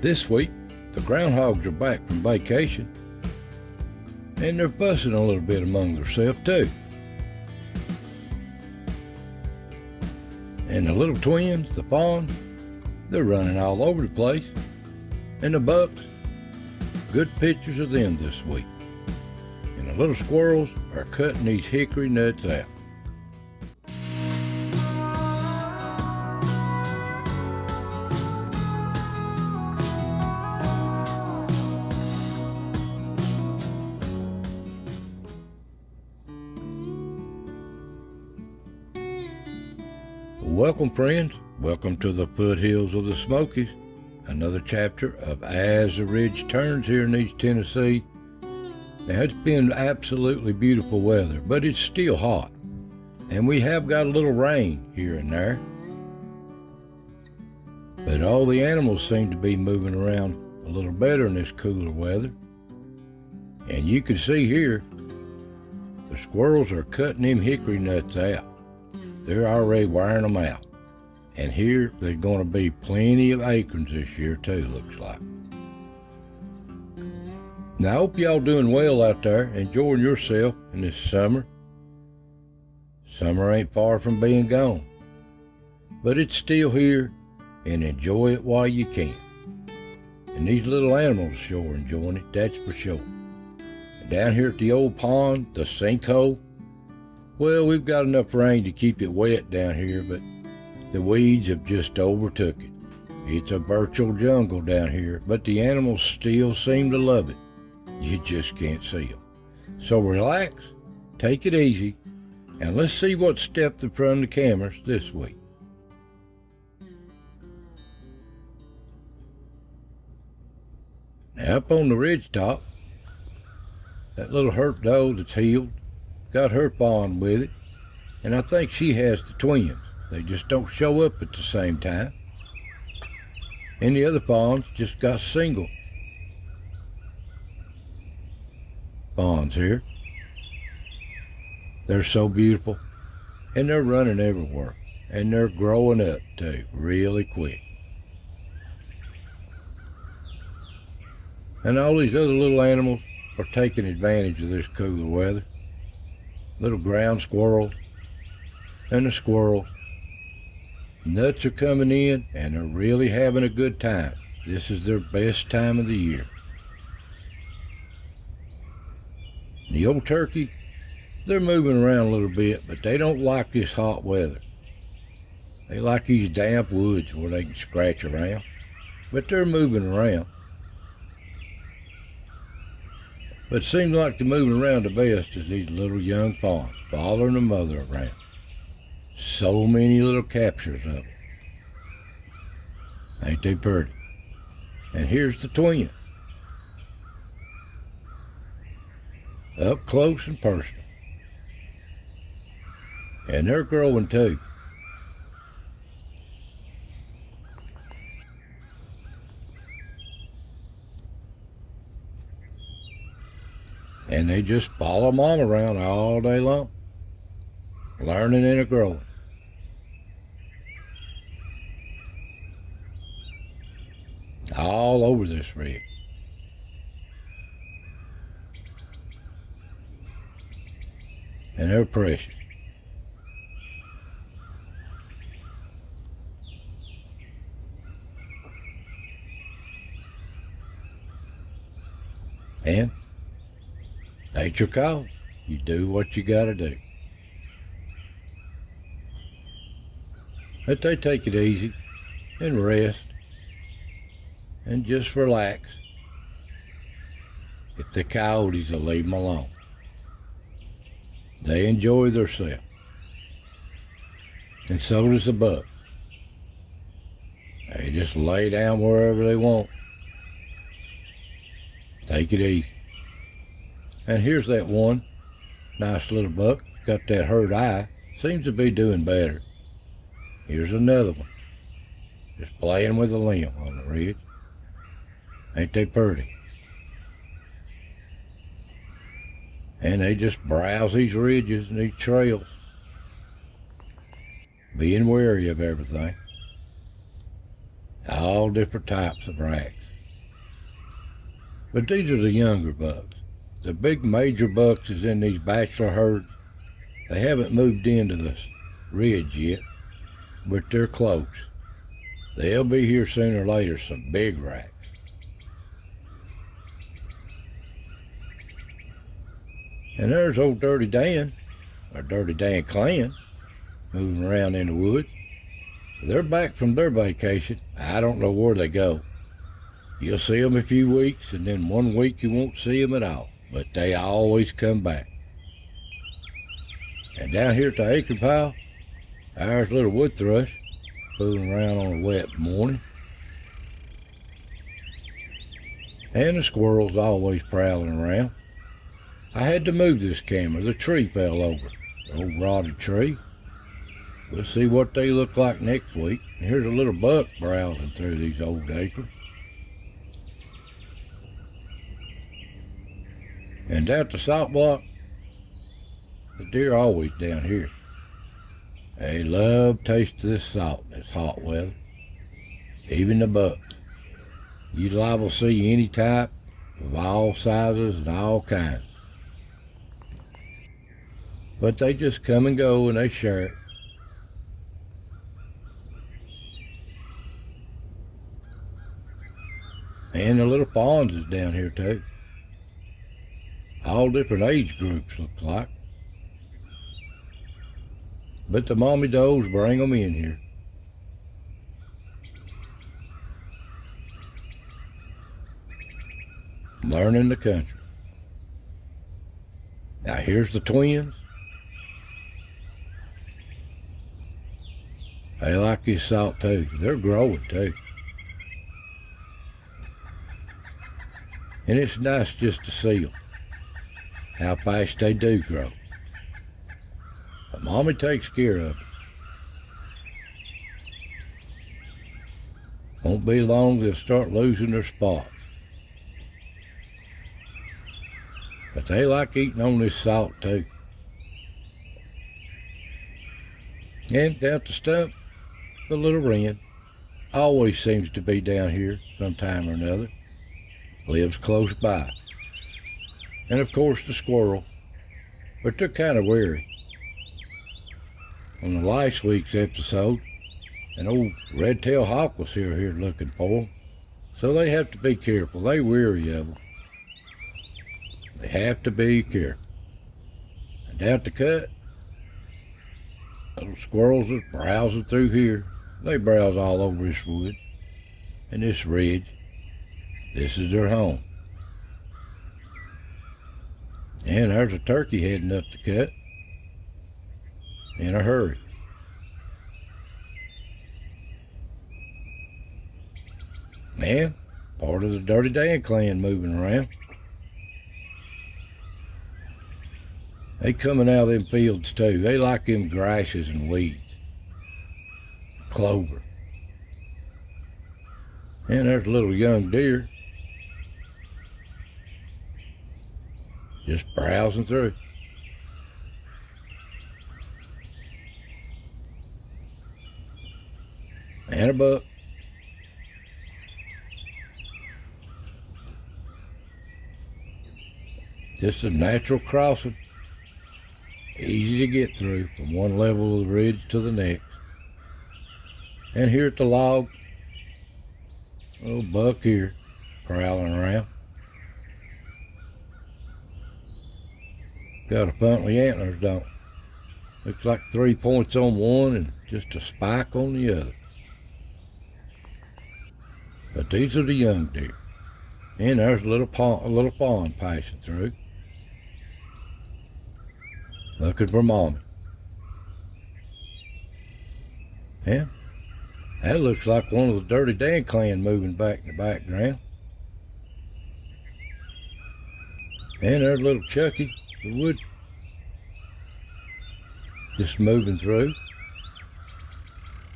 This week, the groundhogs are back from vacation, and they're fussing a little bit among themselves too. And the little twins, the fawns, they're running all over the place. And the bucks, good pictures of them this week. And the little squirrels are cutting these hickory nuts out. Welcome, friends. Welcome to the foothills of the Smokies. Another chapter of As the Ridge Turns here in East Tennessee. Now, it's been absolutely beautiful weather, but it's still hot. And we have got a little rain here and there. But all the animals seem to be moving around a little better in this cooler weather. And you can see here, the squirrels are cutting them hickory nuts out. They're already wearing them out. And here, there's going to be plenty of acorns this year too, looks like. Now, I hope y'all doing well out there, enjoying yourself in this summer. Summer ain't far from being gone, but it's still here, and enjoy it while you can. And these little animals sure enjoying it, that's for sure. And down here at the old pond, the sinkhole, well, we've got enough rain to keep it wet down here, but the weeds have just overtook it. It's a virtual jungle down here, but the animals still seem to love it. You just can't see them. So relax, take it easy, and let's see what stepped in front of the cameras this week. Now, up on the ridge top, that little hurt doe that's healed got her fawn with it, and I think she has the twins. They just don't show up at the same time. And the other fawns just got single fawns here. They're so beautiful, and they're running everywhere, and they're growing up too, really quick. And all these other little animals are taking advantage of this cooler weather. Little ground squirrels and the squirrels. Nuts are coming in, and they're really having a good time. This is their best time of the year. The old turkey, they're moving around a little bit, but they don't like this hot weather. They like these damp woods where they can scratch around, but they're moving around. But it seems like they're moving around the best is these little young fawns, following the mother around. So many little captures of them. Ain't they pretty? And here's the twin. Up close and personal. And they're growing too. And they just follow mom around all day long, learning and growing. All over this ridge. And they're precious. And nature calls. You do what you gotta do. But they take it easy and rest and just relax. If the coyotes will leave them alone. They enjoy themselves. And so does the buck. They just lay down wherever they want. Take it easy. And here's that one, nice little buck, got that hurt eye, seems to be doing better. Here's another one, just playing with a limb on the ridge. Ain't they pretty? And they just browse these ridges and these trails, being wary of everything. All different types of rags. But these are the younger bucks. The big major bucks is in these bachelor herds. They haven't moved into the ridge yet, but they're close. They'll be here sooner or later, some big racks. And there's old Dirty Dan, or Dirty Dan clan, moving around in the woods. They're back from their vacation. I don't know where they go. You'll see them a few weeks, and then 1 week you won't see them at all. But they always come back. And down here at the acre pile, there's a little wood thrush fooling around on a wet morning. And the squirrels always prowling around. I had to move this camera. The tree fell over. The old rotted tree. We'll see what they look like next week. And here's a little buck browsing through these old acres. And down at the salt block, the deer are always down here. They love taste of this salt in this hot weather. Even the bucks. You'd liable to see any type of all sizes and all kinds. But they just come and go and they share it. And the little fawns is down here too. All different age groups look like. But the mommy does bring them in here. Learning the country. Now here's the twins. They like this salt too. They're growing too. And it's nice just to see them, how fast they do grow. But Mommy takes care of them. Won't be long they'll start losing their spots. But they like eating on this salt too. And down at the stump, the little wren always seems to be down here sometime or another. Lives close by. And of course the squirrel, but they're kind of wary. On the last week's episode, an old red-tailed hawk was here looking for them, so they have to be careful. They weary of them. They have to be careful. And down at the cut, little squirrels are browsing through here. They browse all over this wood and this ridge. This is their home. And there's a turkey heading up the cut in a hurry. And part of the Dirty Dan clan moving around. They coming out of them fields too. They like them grasses and weeds. Clover. And there's a little young deer. Just browsing through. And a buck. Just a natural crossing. Easy to get through from one level of the ridge to the next. And here at the log, little buck here prowling around. Got a puntly antlers, don't it? Looks like 3 points on one and just a spike on the other. But these are the young deer. And there's a little fawn passing through. Looking for Mommy. Yeah, that looks like one of the Dirty Dan clan moving back in the background. And there's little Chucky, the wood, just moving through.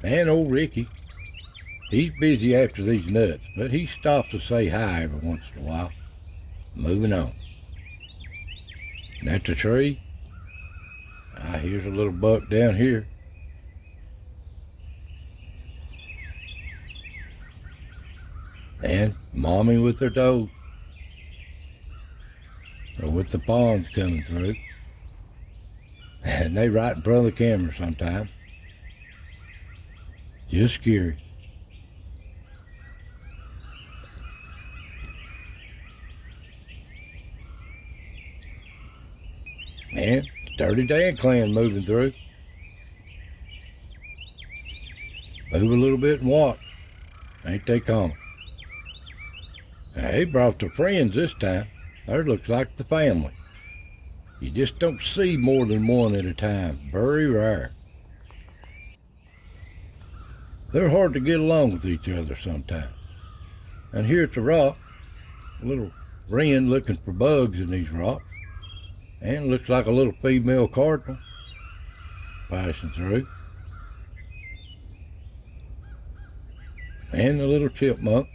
And old Ricky, he's busy after these nuts, but he stops to say hi every once in a while. Moving on. And at the tree, here's a little buck down here. And Mommy with her doe with the ponds coming through. And they right in front of the camera sometimes. Just curious. And the Dirty Dan clan moving through. Move a little bit and watch. Ain't they common? Now, they brought their friends this time. There looks like the family. You just don't see more than one at a time. Very rare. They're hard to get along with each other sometimes. And here at the rock, a little wren looking for bugs in these rocks. And it looks like a little female cardinal passing through. And the little chipmunk,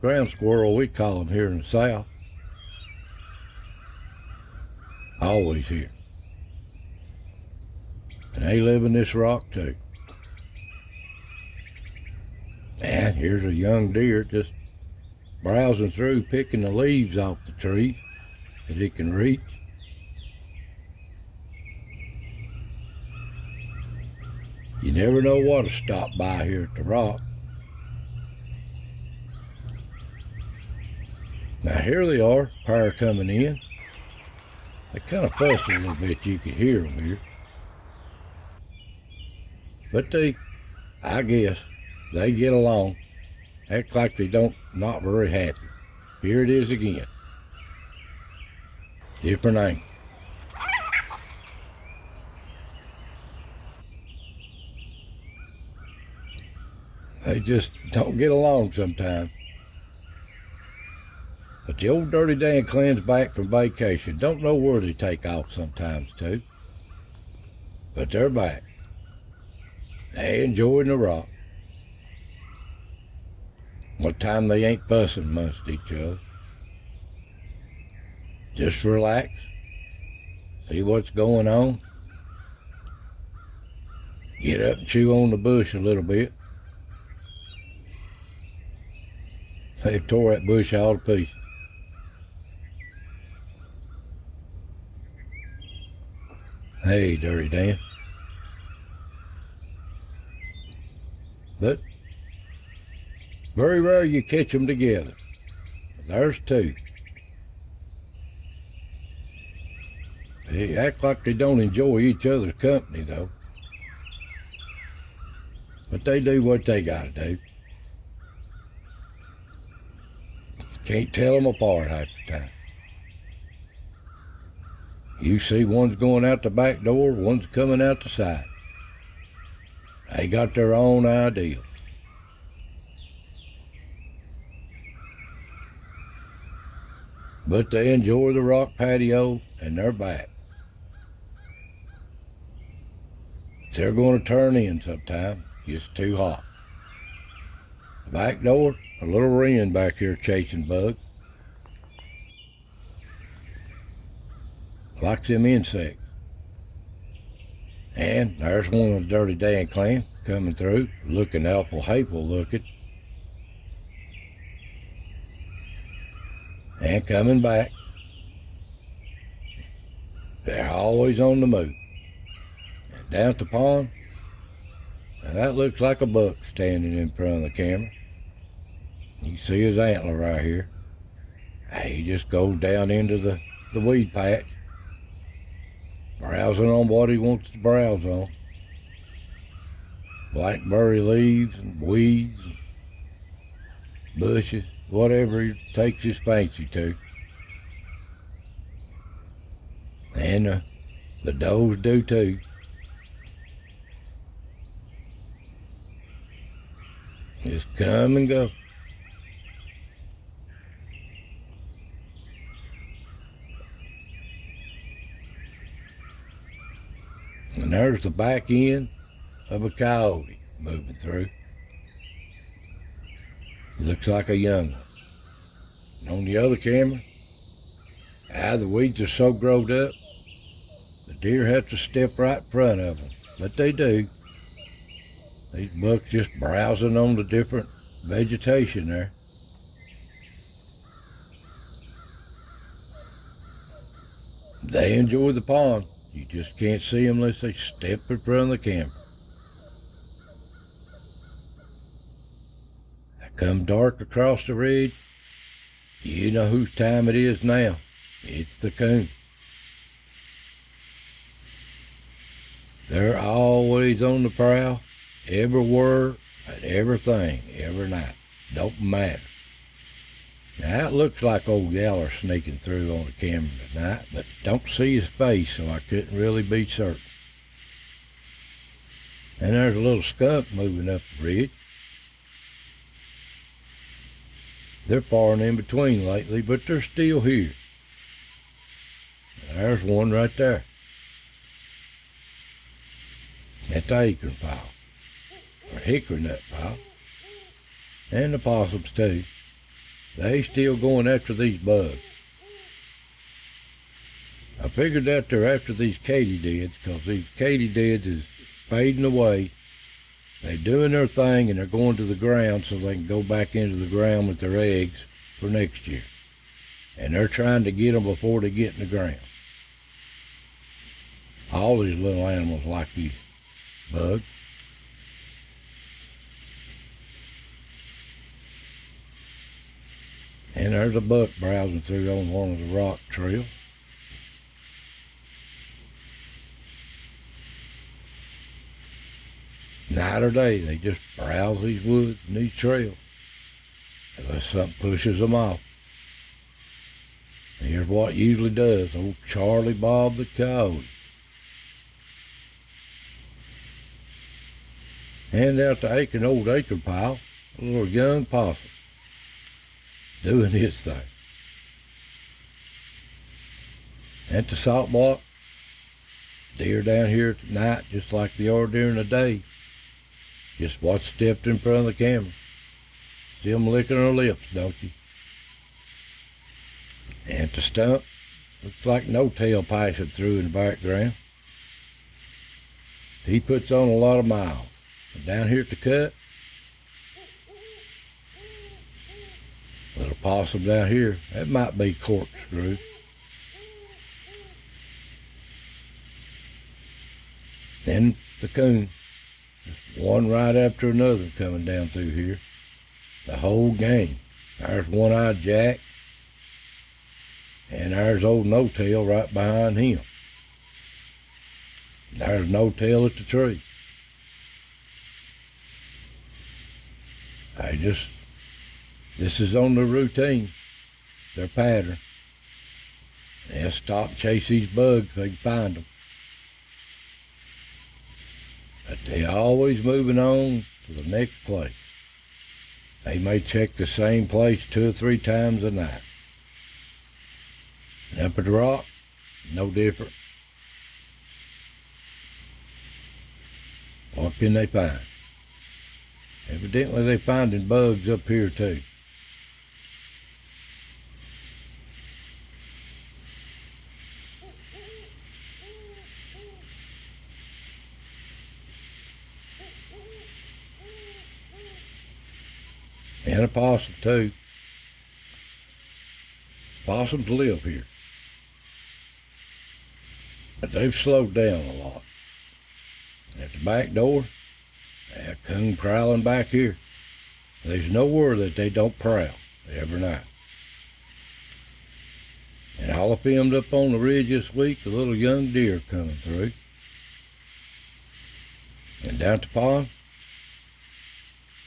ground squirrel we call them here in the south. Always here. And they live in this rock too. And here's a young deer just browsing through, picking the leaves off the trees that he can reach. You never know what'll stop by here at the rock. Now here they are, pair coming in. They kind of fuss a little bit, you can hear them here. But I guess, they get along. Act like they not very happy. Here it is again. Different angle. They just don't get along sometimes. But the old Dirty Dan clan's back from vacation. Don't know where they take off sometimes too. But they're back. They enjoying the rock. What time they ain't fussing amongst each other. Just relax. See what's going on. Get up and chew on the bush a little bit. They tore that bush all to pieces. Hey, Dirty Dan. But very rare you catch them together. There's two. They act like they don't enjoy each other's company, though. But they do what they gotta do. Can't tell them apart half the time. You see one's going out the back door, one's coming out the side. They got their own ideals. But they enjoy the rock patio and they're back. They're going to turn in sometime. It's too hot. The back door, a little wren back here chasing bugs. Likes them insects. And there's one of the Dirty Dan clan coming through, looking awful hateful looking. And coming back. They're always on the move. And down at the pond, now that looks like a buck standing in front of the camera. You see his antler right here. He just goes down into the weed patch, browsing on what he wants to browse on. Blackberry leaves and weeds and bushes, whatever he takes his fancy to. And the does do too. Just come and go. And there's the back end of a coyote moving through. Looks like a young one. And on the other camera, the weeds are so growed up, the deer have to step right in front of them. But they do. These bucks just browsing on the different vegetation there. They enjoy the pond. You just can't see them unless they step in front of the camera. I come dark across the ridge. You know whose time it is now. It's the coon. They're always on the prowl, everywhere and everything, every night. Don't matter. Now, it looks like old Yaller sneaking through on the camera tonight, but don't see his face, so I couldn't really be certain. And there's a little skunk moving up the ridge. They're far and in between lately, but they're still here. There's one right there. At the acorn pile, or hickory nut pile, and the possums too. They still going after these bugs. I figured out they're after these katydids, because these katydids is fading away. They're doing their thing and they're going to the ground so they can go back into the ground with their eggs for next year. And they're trying to get them before they get in the ground. All these little animals like these bugs. And there's a buck browsing through on one of the rock trails. Night or day, they just browse these woods and these trails unless something pushes them off. And here's what usually does, old Charlie Bob the Coyote. And out the old acorn pile, a little young possum doing his thing. At the salt block, deer down here at night just like they are during the day. Just what stepped in front of the camera. See them licking their lips, don't you? And at the stump, looks like no-tail passing through in the background. He puts on a lot of miles. And down here at the cut, little possum down here, that might be corkscrew. Then the coon, just one right after another coming down through here. The whole game. There's One-Eyed Jack, and there's old No-Tail right behind him. There's No-Tail at the tree. This is on their routine, their pattern. They'll stop and chase these bugs if they can find them. But they're always moving on to the next place. They may check the same place 2 or 3 times a night. And up at the rock, no different. What can they find? Evidently they're finding bugs up here too. And a possum too. Possums live here. But they've slowed down a lot. At the back door, that coon prowling back here. There's nowhere that they don't prowl every night. And all I filmed up on the ridge this week, a little young deer coming through. And down at the pond,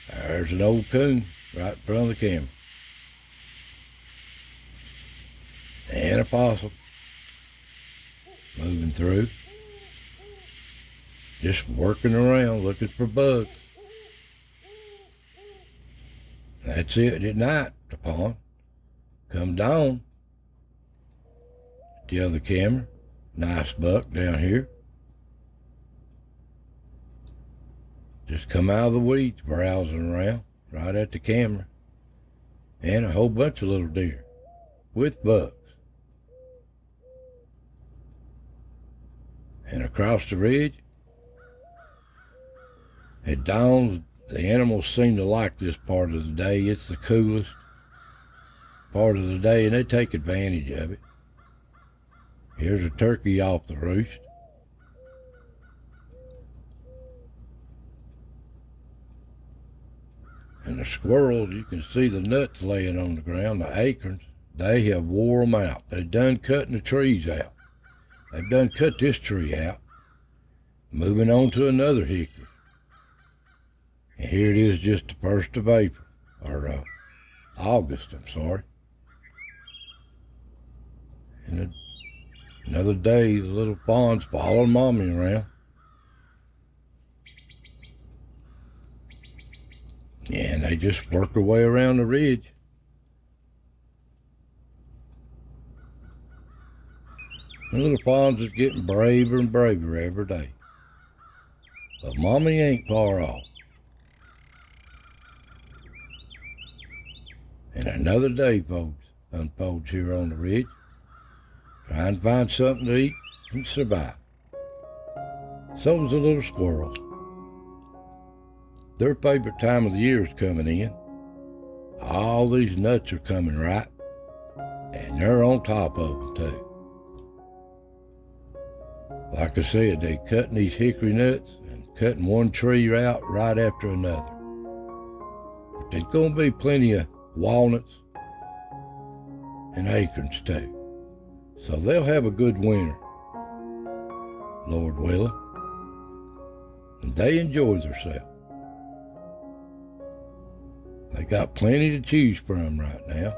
there's an old coon right in front of the camera. And a possum moving through. Just working around looking for bugs. That's it at night, the pond. Come down. The other camera. Nice buck down here. Just come out of the weeds, browsing around, right at the camera. And a whole bunch of little deer with bucks. And across the ridge, at dawn, the animals seem to like this part of the day. It's the coolest part of the day, and they take advantage of it. Here's a turkey off the roost. And the squirrels, you can see the nuts laying on the ground, the acorns. They have wore them out. They've done cutting the trees out. They've done cut this tree out. Moving on to another hickory. And here it is, just the 1st of April, or August, I'm sorry. And another day, the little fawns following Mommy around. Yeah, and they just work their way around the ridge. The little fawns is getting braver and braver every day. But Mommy ain't far off. And another day, folks, unfolds here on the ridge. Trying to find something to eat and survive. So's the little squirrels. Their favorite time of the year is coming in. All these nuts are coming ripe, and they're on top of them too. Like I said, they're cutting these hickory nuts and cutting one tree out right after another. But there's going to be plenty of walnuts and acorns too. So they'll have a good winter, Lord willing. And they enjoy themselves. They got plenty to choose from right now.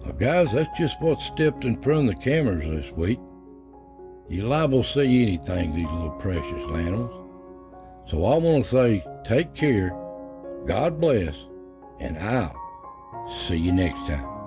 So guys, that's just what stepped in front of the cameras this week. You're liable to see anything, these little precious animals. So I want to say, take care, God bless, and I'll see you next time.